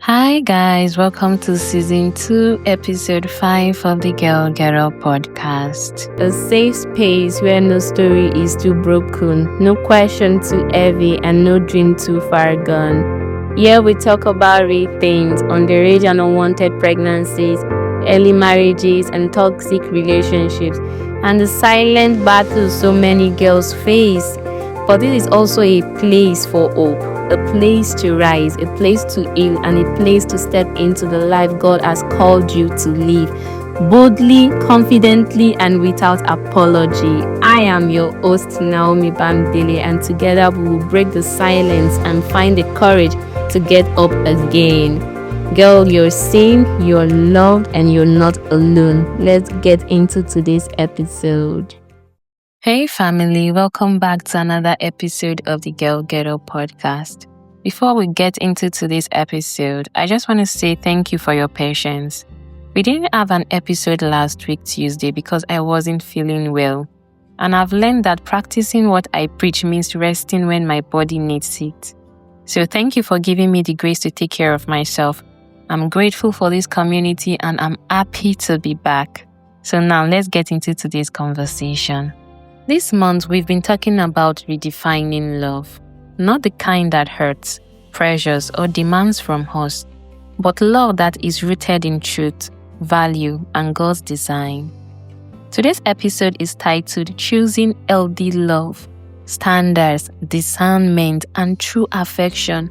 Hi guys, welcome to season 2, episode 5 of the Girl Get Up podcast. A safe space where no story is too broken, no question too heavy, and no dream too far gone. Here we talk about real things, underage and unwanted pregnancies, early marriages and toxic relationships, and the silent battles so many girls face. But this is also a place for hope, a place to rise, a place to heal, and a place to step into the life God has called you to live, boldly, confidently, and without apology. I am your host, Naomi Bamdele, and together we will break the silence and find the courage to get up again. Girl, you're seen, you're loved, and you're not alone. Let's get into today's episode. Hey family, welcome back to another episode of the Girl Get Up podcast. Before we get into today's episode, I just want to say thank you for your patience. We didn't have an episode last week Tuesday because I wasn't feeling well. And I've learned that practicing what I preach means resting when my body needs it. So thank you for giving me the grace to take care of myself. I'm grateful for this community and I'm happy to be back. So now let's get into today's conversation. This month, we've been talking about redefining love. Not the kind that hurts, pressures, or demands from us, but love that is rooted in truth, value, and God's design. Today's episode is titled Choosing Healthy Love, Standards, Discernment, and True Affection.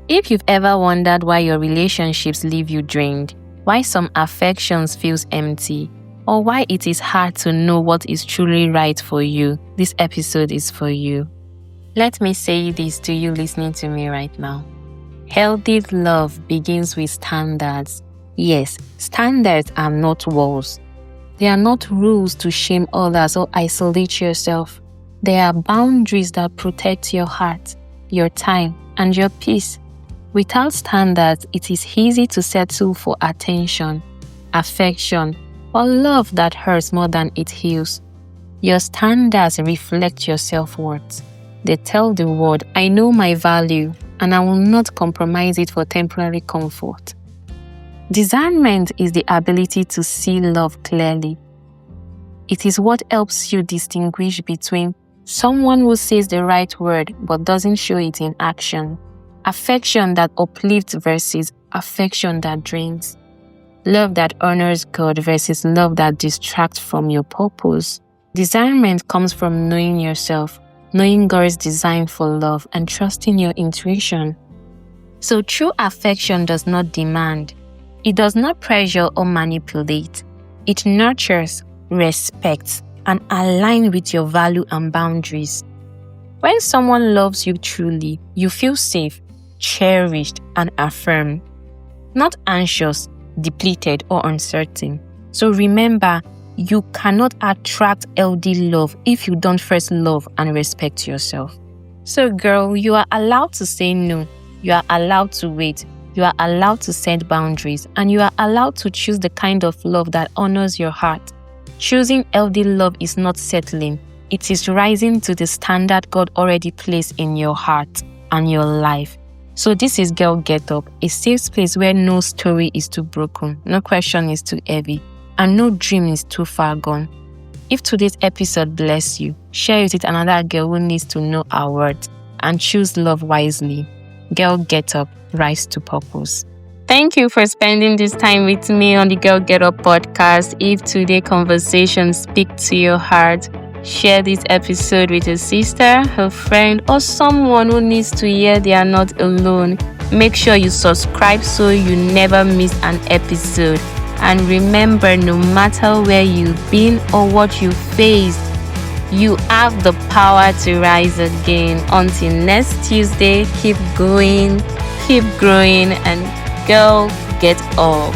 If you've ever wondered why your relationships leave you drained, why some affections feels empty, or why it is hard to know what is truly right for you, this episode is for you. Let me say this to you listening to me right now. Healthy love begins with standards. Yes, standards are not walls. They are not rules to shame others or isolate yourself. They are boundaries that protect your heart, your time, and your peace. Without standards, it is easy to settle for attention, affection, or love that hurts more than it heals. Your standards reflect your self-worth. They tell the world, I know my value, and I will not compromise it for temporary comfort. Discernment is the ability to see love clearly. It is what helps you distinguish between someone who says the right word but doesn't show it in action, affection that uplifts versus affection that drains. Love that honors God versus love that distracts from your purpose. Discernment comes from knowing yourself, knowing God's design for love, and trusting your intuition. So true affection does not demand. It does not pressure or manipulate. It nurtures, respects, and aligns with your value and boundaries. When someone loves you truly, you feel safe, cherished, and affirmed. Not anxious, depleted, or uncertain. So remember, you cannot attract healthy love if you don't first love and respect yourself. So girl, you are allowed to say no. You are allowed to wait. You are allowed to set boundaries. And you are allowed to choose the kind of love that honors your heart. Choosing healthy love is not settling. It is rising to the standard God already placed in your heart and your life. So this is Girl Get Up, a safe space where no story is too broken, no question is too heavy, and no dream is too far gone. If today's episode bless you, share it with another girl who needs to know our words and choose love wisely. Girl Get Up, rise to purpose. Thank you for spending this time with me on the Girl Get Up podcast. If today's conversation speaks to your heart, share this episode with a sister, a friend, or someone who needs to hear they are not alone. Make sure you subscribe so you never miss an episode. And remember, no matter where you've been or what you faced, you have the power to rise again. Until next Tuesday, keep going, keep growing, and girl, get up.